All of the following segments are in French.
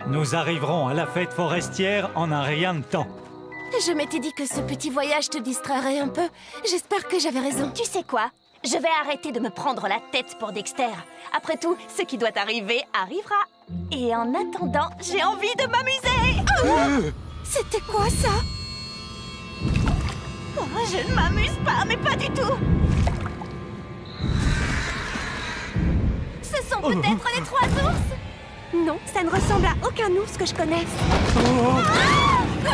Nous arriverons à la fête forestière en un rien de temps. Je m'étais dit que ce petit voyage te distrairait un peu. J'espère que j'avais raison. Tu sais quoi? Je vais arrêter de me prendre la tête pour Dexter. Après tout, ce qui doit arriver, arrivera. Et en attendant, j'ai envie de m'amuser. C'était quoi ça? Oh, je ne m'amuse pas, mais pas du tout. Ce sont peut-être les 3 ours? Non, ça ne ressemble à aucun ours que je connaisse. Courez!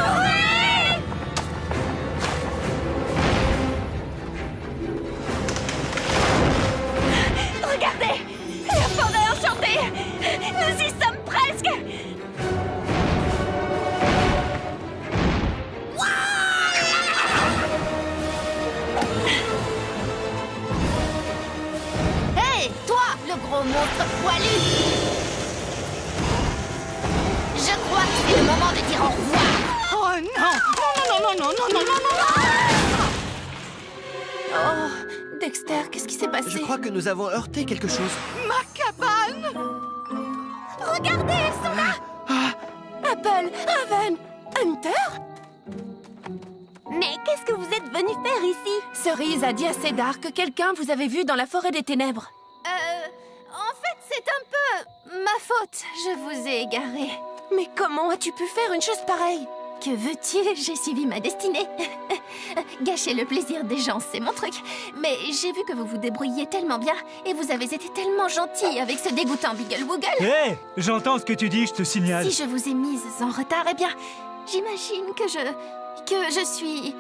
Regardez! La forêt enchantée! Nous y sommes presque! Hey, toi, le gros monstre poilu! Je crois que c'est le moment de dire au revoir. Oh non! Non, non, non, non, non, non, non, non! Oh, Dexter, qu'est-ce qui s'est passé? Je crois que nous avons heurté quelque chose. Ma cabane! Regardez, elles sont là! Apple, Raven, Hunter? Mais qu'est-ce que vous êtes venu faire ici? Cerise a dit à Cédar que quelqu'un vous avait vu dans la forêt des ténèbres. En fait, c'est un peu ma faute. Je vous ai égaré. Mais comment as-tu pu faire une chose pareille? Que veux-tu? J'ai suivi ma destinée. Gâcher le plaisir des gens, c'est mon truc. Mais j'ai vu que vous vous débrouilliez tellement bien et vous avez été tellement gentil avec ce dégoûtant Biggle Woogle. Hé, j'entends ce que tu dis, je te signale. Si je vous ai mise en retard, eh bien, j'imagine que je suis...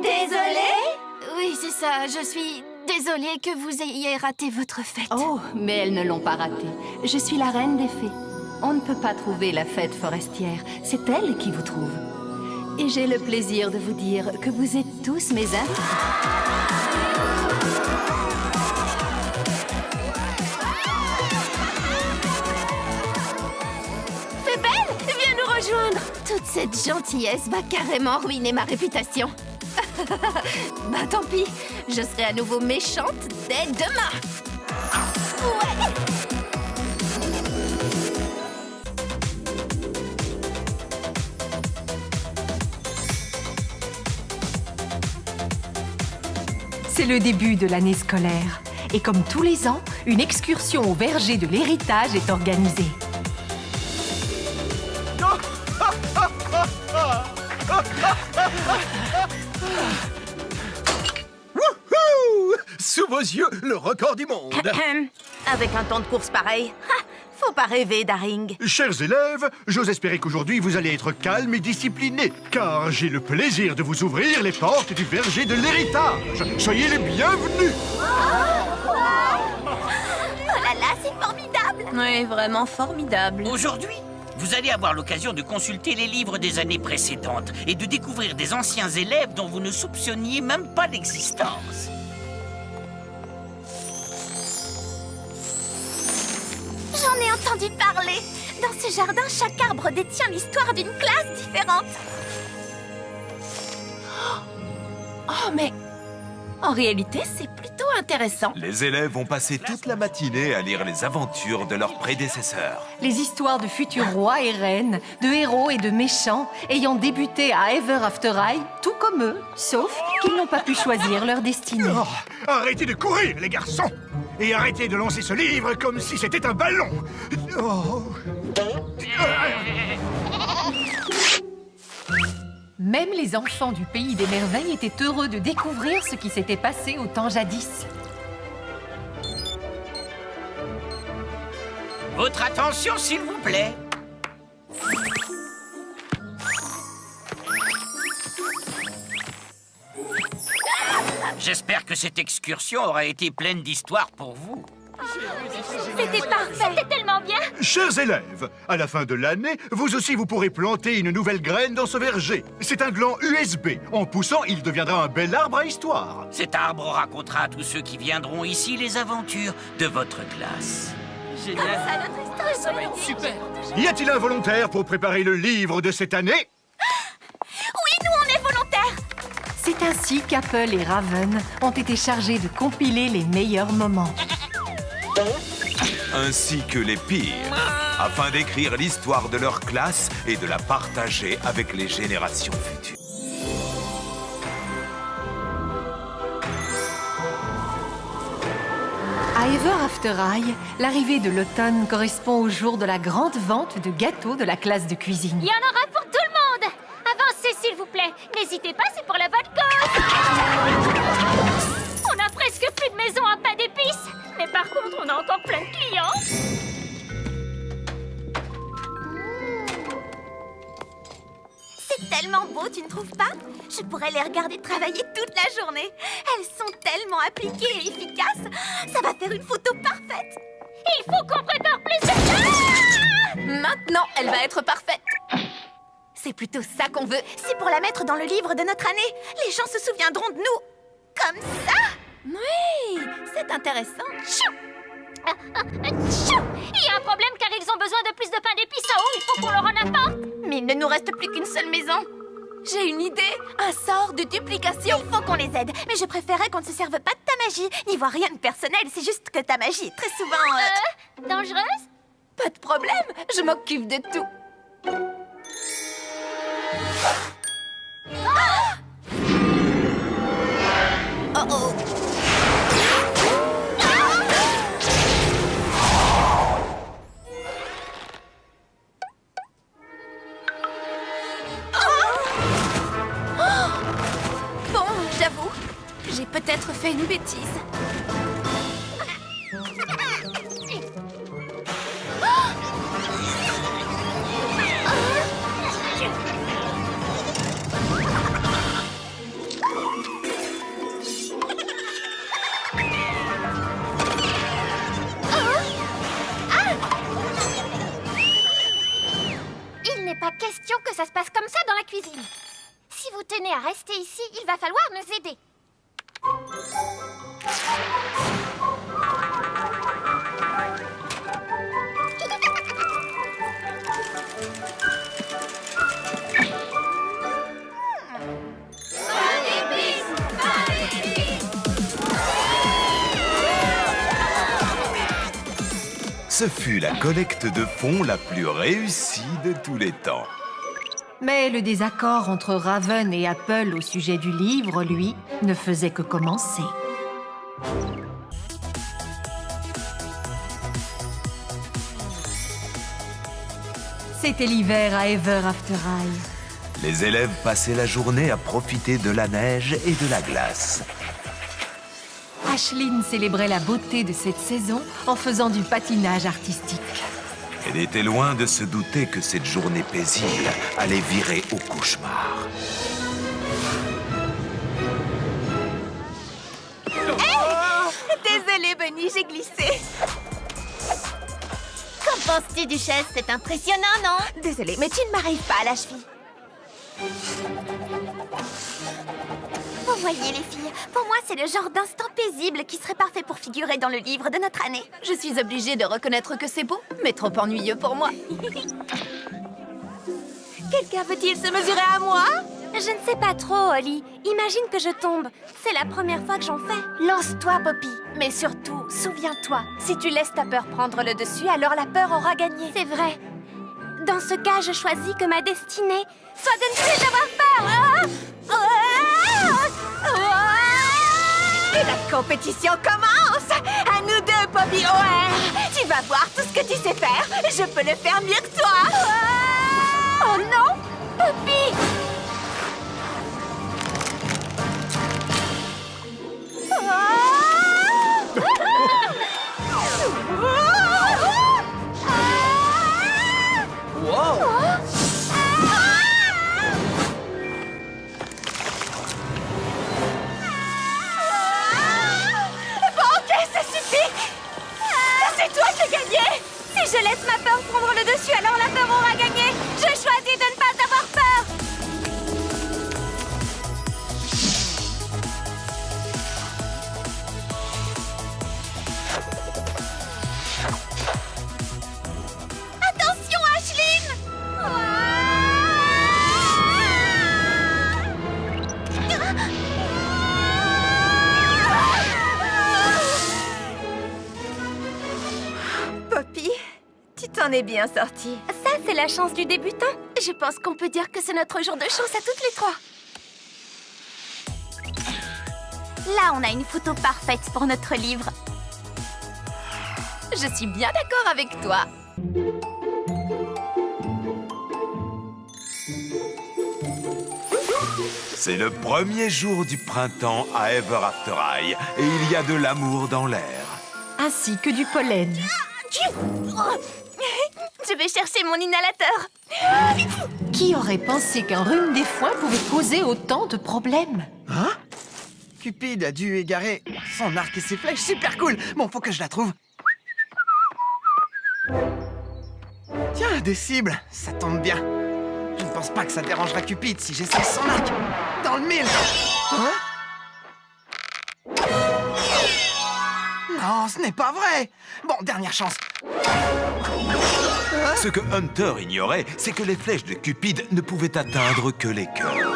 Désolée? Oui, c'est ça, je suis désolée que vous ayez raté votre fête. Oh, mais elles ne l'ont pas raté. Je suis la reine des fées. On ne peut pas trouver la fête forestière. C'est elle qui vous trouve. Et j'ai le plaisir de vous dire que vous êtes tous mes invités. Fébelle, viens nous rejoindre. Toute cette gentillesse va carrément ruiner ma réputation. Bah tant pis, je serai à nouveau méchante dès demain. Ouais. C'est le début de l'année scolaire. Et comme tous les ans, une excursion au verger de l'héritage est organisée. Wouhou! Sous vos yeux, le record du monde. Avec un temps de course pareil, faut pas rêver, Daring. Chers élèves, j'ose espérer qu'aujourd'hui vous allez être calmes et disciplinés, car j'ai le plaisir de vous ouvrir les portes du verger de l'héritage. Soyez les bienvenus. Oh là là, c'est formidable! Oui, vraiment formidable. Aujourd'hui, vous allez avoir l'occasion de consulter les livres des années précédentes et de découvrir des anciens élèves dont vous ne soupçonniez même pas l'existence. J'en ai entendu parler. Dans ce jardin, chaque arbre détient l'histoire d'une classe différente. Oh, mais en réalité, c'est plutôt intéressant. Les élèves ont passé toute la matinée à lire les aventures de leurs prédécesseurs. Les histoires de futurs rois et reines, de héros et de méchants, ayant débuté à Ever After High, tout comme eux, sauf qu'ils n'ont pas pu choisir leur destinée. Oh, arrêtez de courir, les garçons. Et arrêtez de lancer ce livre comme si c'était un ballon. Oh. Même les enfants du pays des merveilles étaient heureux de découvrir ce qui s'était passé au temps jadis. Votre attention, s'il vous plaît. J'espère que cette excursion aura été pleine d'histoires pour vous. C'était parfait. C'était tellement bien. Chers élèves, à la fin de l'année, vous aussi vous pourrez planter une nouvelle graine dans ce verger. C'est un gland USB. En poussant, il deviendra un bel arbre à histoire. Cet arbre racontera à tous ceux qui viendront ici les aventures de votre classe. Comme ça, notre histoire, ça va être super. Y a-t-il un volontaire pour préparer le livre de cette année? Oui, nous, on est volontaires. C'est ainsi qu'Apple et Raven ont été chargés de compiler les meilleurs moments. Ainsi que les pires. afin d'écrire l'histoire de leur classe et de la partager avec les générations futures. À Ever After High, l'arrivée de l'automne correspond au jour de la grande vente de gâteaux de la classe de cuisine. Il y en aura pour tout le monde. Avancez, s'il vous plaît. N'hésitez pas, c'est pour la bonne cause. On a presque plus de maison à pain d'épices. Mais par contre, on a encore plein de clients. C'est tellement beau, tu ne trouves pas? Je pourrais les regarder travailler toute la journée. Elles sont tellement appliquées et efficaces. Ça va faire une photo parfaite. Il faut qu'on prépare plus de... Maintenant, elle va être parfaite. C'est plutôt ça qu'on veut. C'est pour la mettre dans le livre de notre année. Les gens se souviendront de nous. Comme ça. Oui, c'est intéressant. Tchou! Il y a un problème car ils ont besoin de plus de pain d'épices à eau. Il faut qu'on leur en apporte. Mais il ne nous reste plus qu'une seule maison. J'ai une idée. Un sort de duplication. Il faut qu'on les aide. Mais je préférais qu'on ne se serve pas de ta magie. N'y vois rien de personnel. C'est juste que ta magie est très souvent... Dangereuse? Pas de problème. Je m'occupe de tout. Oh oh. Bon, j'avoue, j'ai peut-être fait une bêtise. Il n'est pas question que ça se passe comme ça dans la cuisine. Si vous tenez à rester ici, il va falloir nous aider. Ce fut la collecte de fonds la plus réussie de tous les temps. Mais le désaccord entre Raven et Apple au sujet du livre, lui, ne faisait que commencer. C'était l'hiver à Ever After High. Les élèves passaient la journée à profiter de la neige et de la glace. Ashlyn célébrait la beauté de cette saison en faisant du patinage artistique. Elle était loin de se douter que cette journée paisible allait virer au cauchemar. Désolée, Bunny, j'ai glissé. Qu'en penses-tu, Duchesse? C'est impressionnant, non? Désolée, mais tu ne m'arrives pas à la cheville. Vous voyez, les filles, pour moi, c'est le genre d'instant paisible qui serait parfait pour figurer dans le livre de notre année. Je suis obligée de reconnaître que c'est beau, mais trop ennuyeux pour moi. Quelqu'un veut-il se mesurer à moi? Je ne sais pas trop, Holly. Imagine que je tombe. C'est la première fois que j'en fais. Lance-toi, Poppy. Mais surtout, souviens-toi, si tu laisses ta peur prendre le dessus, alors la peur aura gagné. C'est vrai. Dans ce cas, je choisis que ma destinée soit de ne plus avoir peur. Et la compétition commence! À nous deux, Poppy O'Hare! Tu vas voir tout ce que tu sais faire! Je peux le faire mieux que toi! Oh non! Poppy! Si je laisse ma peur prendre le dessus, alors la peur aura gagné. Je choisis de ne pas avoir peur. Attention, Ashlyn! Poppy, tu t'en s'en est bien sorti. Ça, c'est la chance du débutant. Je pense qu'on peut dire que c'est notre jour de chance à toutes les trois. Là, on a une photo parfaite pour notre livre. Je suis bien d'accord avec toi. C'est le premier jour du printemps à Ever After High et il y a de l'amour dans l'air. Ainsi que du pollen. Je vais chercher mon inhalateur. Qui aurait pensé qu'un rhume des foins pouvait causer autant de problèmes? Hein? Cupid a dû égarer son arc et ses flèches. Super cool. Bon, faut que je la trouve. Tiens, des cibles. Ça tombe bien. Je ne pense pas que ça dérangera Cupid si j'essaie son arc. Dans le mille. Hein? Non, ce n'est pas vrai. Bon, dernière chance. Ce que Hunter ignorait, c'est que les flèches de Cupid ne pouvaient atteindre que les cœurs.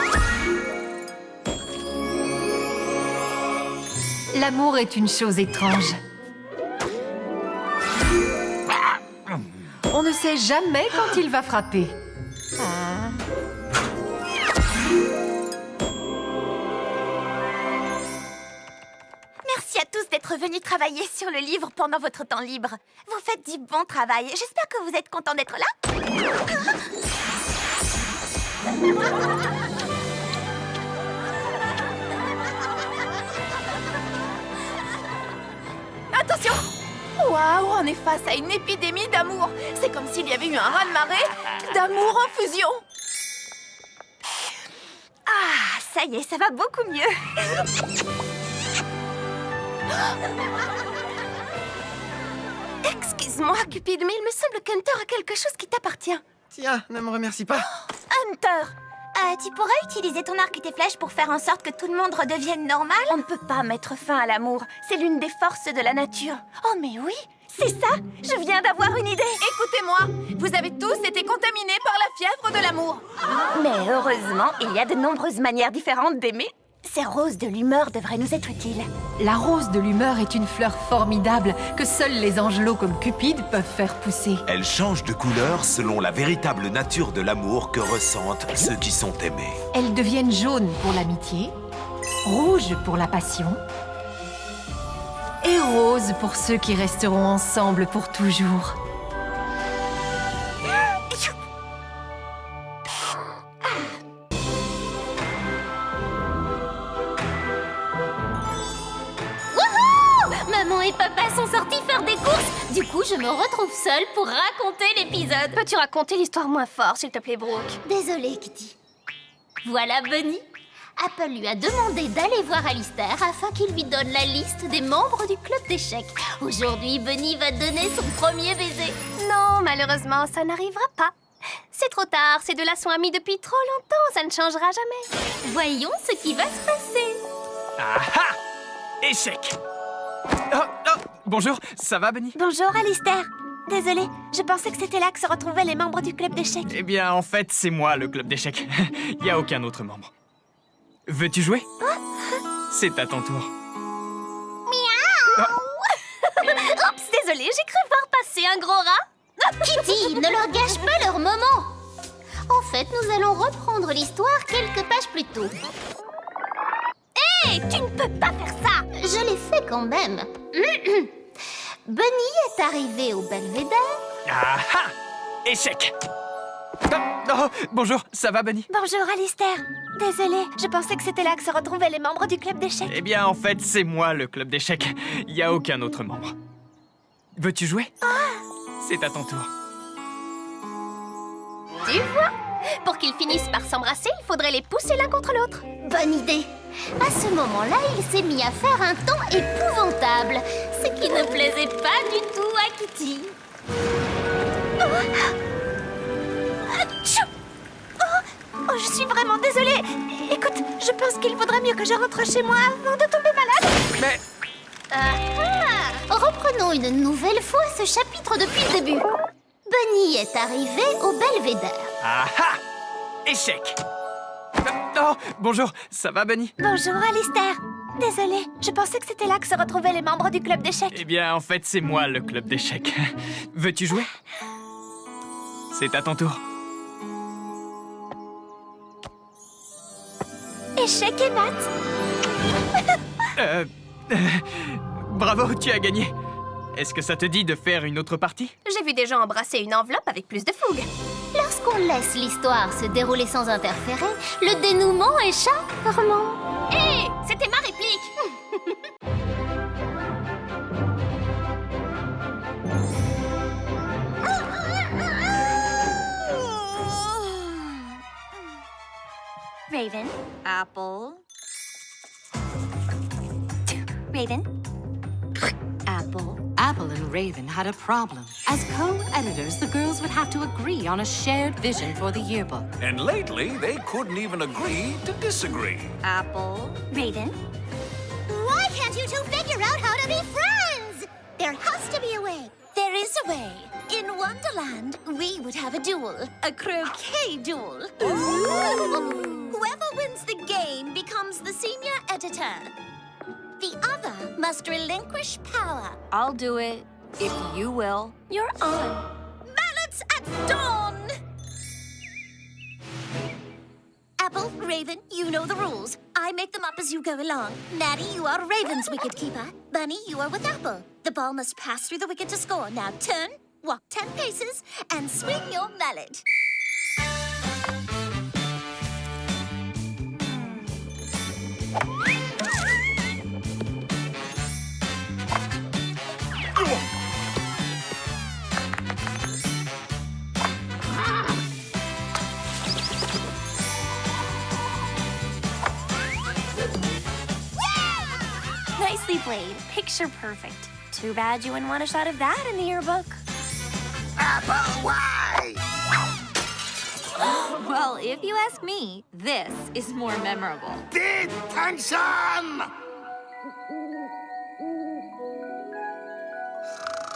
L'amour est une chose étrange. On ne sait jamais quand il va frapper. Merci à tous d'être venus travailler sur le livre pendant votre temps libre. Vous faites du bon travail. J'espère que vous êtes contents d'être là. Attention! Waouh, on est face à une épidémie d'amour. C'est comme s'il y avait eu un raz-de-marée d'amour en fusion. Ah, ça y est, ça va beaucoup mieux. Excuse-moi, Cupid, mais il me semble qu'Hunter a quelque chose qui t'appartient. Tiens, ne me remercie pas. Hunter, tu pourrais utiliser ton arc et tes flèches pour faire en sorte que tout le monde redevienne normal? On ne peut pas mettre fin à l'amour. C'est l'une des forces de la nature. Oh, mais oui, c'est ça. Je viens d'avoir une idée. Écoutez-moi, vous avez tous été contaminés par la fièvre de l'amour. Mais heureusement, il y a de nombreuses manières différentes d'aimer. Ces roses de l'humeur devraient nous être utiles. La rose de l'humeur est une fleur formidable que seuls les angelots comme Cupid peuvent faire pousser. Elle change de couleur selon la véritable nature de l'amour que ressentent ceux qui sont aimés. Elles deviennent jaunes pour l'amitié, rouges pour la passion et roses pour ceux qui resteront ensemble pour toujours. Maman et papa sont sortis faire des courses. Du coup, je me retrouve seule pour raconter l'épisode. Peux-tu raconter l'histoire moins fort, s'il te plaît, Brooke? Désolée, Kitty. Voilà Bunny. Apple lui a demandé d'aller voir Alistair afin qu'il lui donne la liste des membres du club d'échecs. Aujourd'hui, Bunny va donner son premier baiser. Non, malheureusement, ça n'arrivera pas. C'est trop tard, ces deux-là sont amis depuis trop longtemps, ça ne changera jamais. Voyons ce qui va se passer. Ah ah! Échec! Bonjour, ça va, Bunny? Bonjour, Alistair. Désolée, je pensais que c'était là que se retrouvaient les membres du club d'échecs. Eh bien, en fait, c'est moi, le club d'échecs. Il n'y a aucun autre membre. Veux-tu jouer? C'est à ton tour. Miaou! Oups, désolée, j'ai cru voir passer un gros rat. Kitty, ne leur gâche pas leur moment. En fait, nous allons reprendre l'histoire quelques pages plus tôt. Hé, tu ne peux pas faire ça! Je l'ai fait quand même. Bunny est arrivé au belvédère. Ah ah! Échec! Bonjour, ça va, Bunny? Bonjour, Alistair. Désolée, je pensais que c'était là que se retrouvaient les membres du club d'échecs. Eh bien, en fait, c'est moi, le club d'échecs. Il n'y a aucun autre membre. Veux-tu jouer? C'est à ton tour. Tu vois? Pour qu'ils finissent par s'embrasser, il faudrait les pousser l'un contre l'autre. Bonne idée. À ce moment-là, il s'est mis à faire un temps épouvantable, ce qui ne plaisait pas du tout à Kitty. Oh, je suis vraiment désolée. Écoute, je pense qu'il vaudrait mieux que je rentre chez moi avant de tomber malade. Mais... Reprenons une nouvelle fois ce chapitre depuis le début. Bunny est arrivé au belvédère. Ah ah! Échec! Bonjour, ça va, Bunny? Bonjour, Alistair. Désolée, je pensais que c'était là que se retrouvaient les membres du club d'échecs. Eh bien, en fait, c'est moi, le club d'échecs. Veux-tu jouer? c'est à ton tour. Échec et mat. Bravo, tu as gagné. Est-ce que ça te dit de faire une autre partie? J'ai vu des gens embrasser une enveloppe avec plus de fougue. Lorsqu'on laisse l'histoire se dérouler sans interférer, le dénouement est charmant. Hé, c'était ma réplique. Raven. Apple. Raven. Apple. Apple and Raven had a problem. As co-editors, the girls would have to agree on a shared vision for the yearbook. And lately, they couldn't even agree to disagree. Apple. Raven. Why can't you two figure out how to be friends? There has to be a way. There is a way. In Wonderland, we would have a duel. A croquet duel. Whoever wins the game becomes the senior editor. The other must relinquish power. I'll do it, if you will. You're on. Mallets at dawn! Apple, Raven, you know the rules. I make them up as you go along. Maddie, you are Raven's wicket keeper. Bunny, you are with Apple. The ball must pass through the wicket to score. Now turn, walk 10 paces, and swing your mallet. Nicely played. Picture perfect. Too bad you wouldn't want a shot of that in the yearbook. Apple, why? Well, if you ask me, this is more memorable. Detention!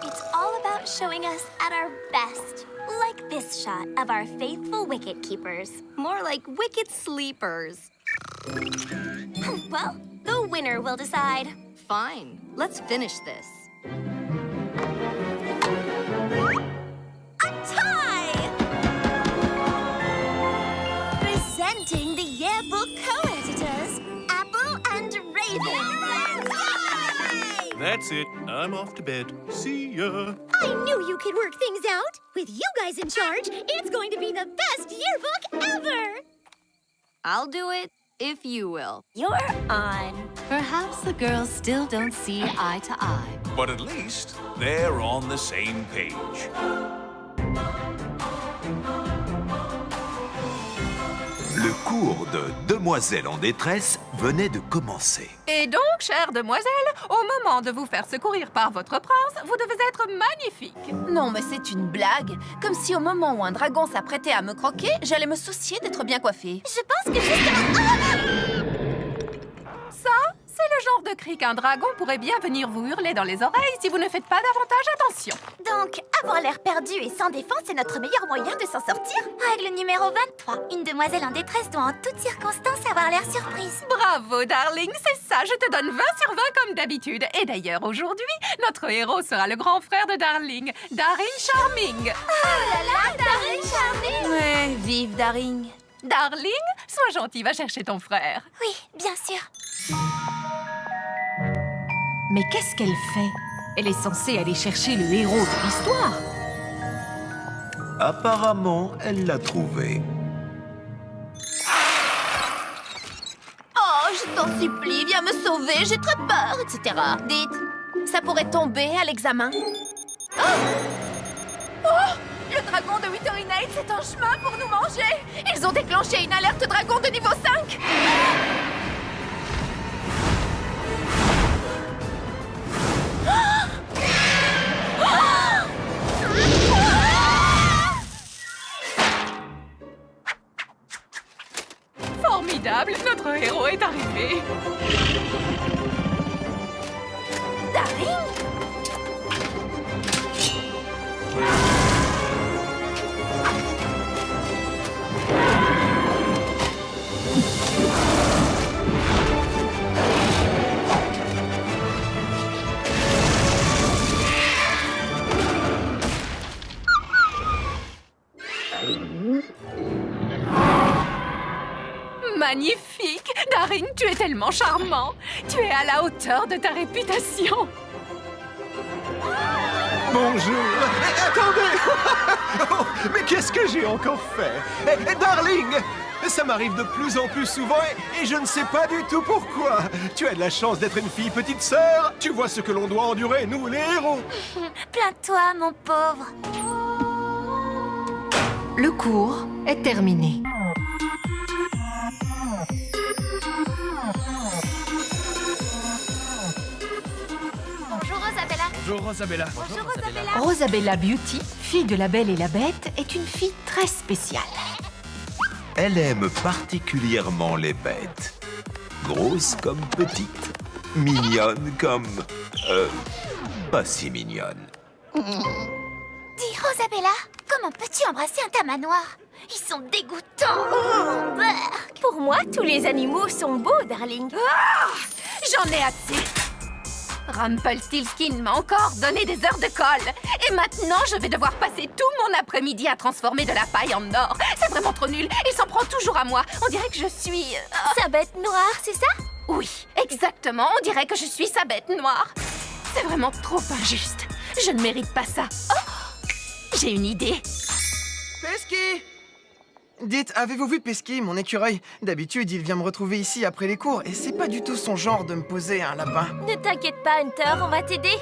It's all about showing us at our best. Like this shot of our faithful wicket keepers. More like wicked sleepers. Well, the winner will decide. Fine, let's finish this. A tie! Presenting the yearbook co-editors, Apple and Raven. That's it. I'm off to bed. See ya. I knew you could work things out. With you guys in charge, it's going to be the best yearbook ever. I'll do it, if you will. You're on. Perhaps the girls still don't see eye to eye. But at least they're on the same page. Le cours de Demoiselles en détresse venait de commencer. Et donc, chère demoiselle, au moment de vous faire secourir par votre prince, vous devez être magnifique. Non, mais c'est une blague. Comme si au moment où un dragon s'apprêtait à me croquer, j'allais me soucier d'être bien coiffée. Je pense que justement... Ça, c'est le genre de cri qu'un dragon pourrait bien venir vous hurler dans les oreilles si vous ne faites pas davantage attention. Donc, avoir l'air perdu et sans défense est notre meilleur moyen de s'en sortir. Règle numéro 23. Une demoiselle en détresse doit en toutes circonstances avoir l'air surprise. Bravo, darling, c'est ça, je te donne 20 sur 20 comme d'habitude. Et d'ailleurs, aujourd'hui, notre héros sera le grand frère de Darling, Daring Charming. Oh là là, Daring Charming! Ouais, vive Daring. Darling, sois gentil, va chercher ton frère. Oui, bien sûr. Mais qu'est-ce qu'elle fait? Elle est censée aller chercher le héros de l'histoire. Apparemment, elle l'a trouvé. Oh, je t'en supplie, viens me sauver, j'ai très peur, etc. Dites, ça pourrait tomber à l'examen. Oh, le dragon de Wittery Night est en chemin pour nous manger. Ils ont déclenché une alerte dragon de niveau 5. Formidable, notre héros est arrivé. Daring? Magnifique! Daring, tu es tellement charmant! Tu es à la hauteur de ta réputation! Bonjour. Attendez. Oh, mais qu'est-ce que j'ai encore fait? Darling, ça m'arrive de plus en plus souvent et je ne sais pas du tout pourquoi. Tu as de la chance d'être une fille petite sœur. Tu vois ce que l'on doit endurer, nous les héros. Plains-toi, mon pauvre. Le cours est terminé. Bonjour, Rosabella. Bonjour Rosabella. Bonjour, Rosabella. Rosabella Beauty, fille de la Belle et la Bête, est une fille très spéciale. Elle aime particulièrement les bêtes. Grosse comme petite. Mignonne comme... pas si mignonne. Dis, Rosabella, comment peux-tu embrasser un tamanoir? Ils sont dégoûtants. Pour moi, tous les animaux sont beaux, darling. J'en ai assez! Rumpelstiltskin m'a encore donné des heures de colle. Et maintenant, je vais devoir passer tout mon après-midi à transformer de la paille en or. C'est vraiment trop nul. Il s'en prend toujours à moi. On dirait que je suis... Sa bête noire, c'est ça? Oui, exactement. On dirait que je suis sa bête noire. C'est vraiment trop injuste. Je ne mérite pas ça. Oh! J'ai une idée. Pesky! Dites, avez-vous vu Pesky, mon écureuil? D'habitude, il vient me retrouver ici après les cours, et c'est pas du tout son genre de me poser un lapin. Ne t'inquiète pas, Hunter, on va t'aider.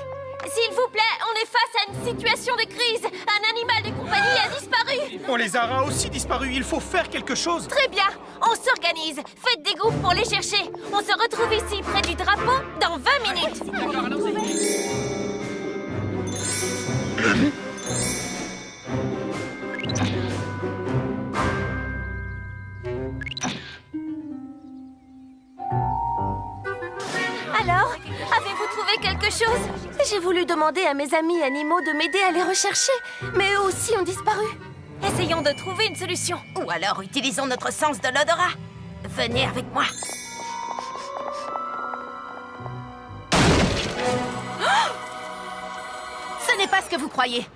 S'il vous plaît, on est face à une situation de crise. Un animal de compagnie a disparu. Bon, les haras aussi disparus, il faut faire quelque chose. Très bien, on s'organise. Faites des groupes pour les chercher. On se retrouve ici, près du drapeau, dans 20 minutes. Alors, avez-vous trouvé quelque chose? J'ai voulu demander à mes amis animaux de m'aider à les rechercher, mais eux aussi ont disparu. Essayons de trouver une solution. Ou alors utilisons notre sens de l'odorat. Venez avec moi. Ce n'est pas ce que vous croyez.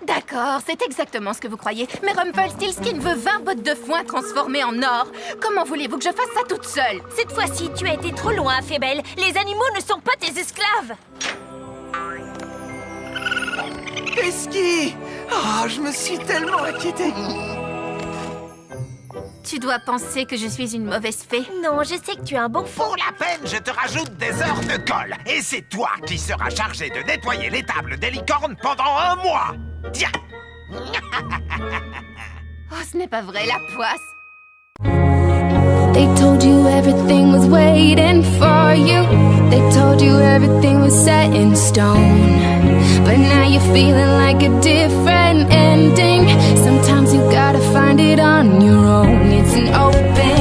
D'accord, c'est exactement ce que vous croyez. Mais Rumpelstiltskin veut 20 bottes de foin transformées en or. Comment voulez-vous que je fasse ça toute seule? Cette fois-ci, tu as été trop loin, Fébelle. Les animaux ne sont pas tes esclaves. Pesky! Oh, je me suis tellement inquiété. Tu dois penser que je suis une mauvaise fée. Non, je sais que tu es un bon fou. Pour la peine, je te rajoute des heures de colle. Et c'est toi qui seras chargé de nettoyer les tables des licornes pendant 1 mois. Tiens. Oh, ce n'est pas vrai, la poisse. They told you everything was waiting for you. They told you everything was set in stone. But now you're feeling like a different ending. Sometimes you gotta find it on your own. It's an open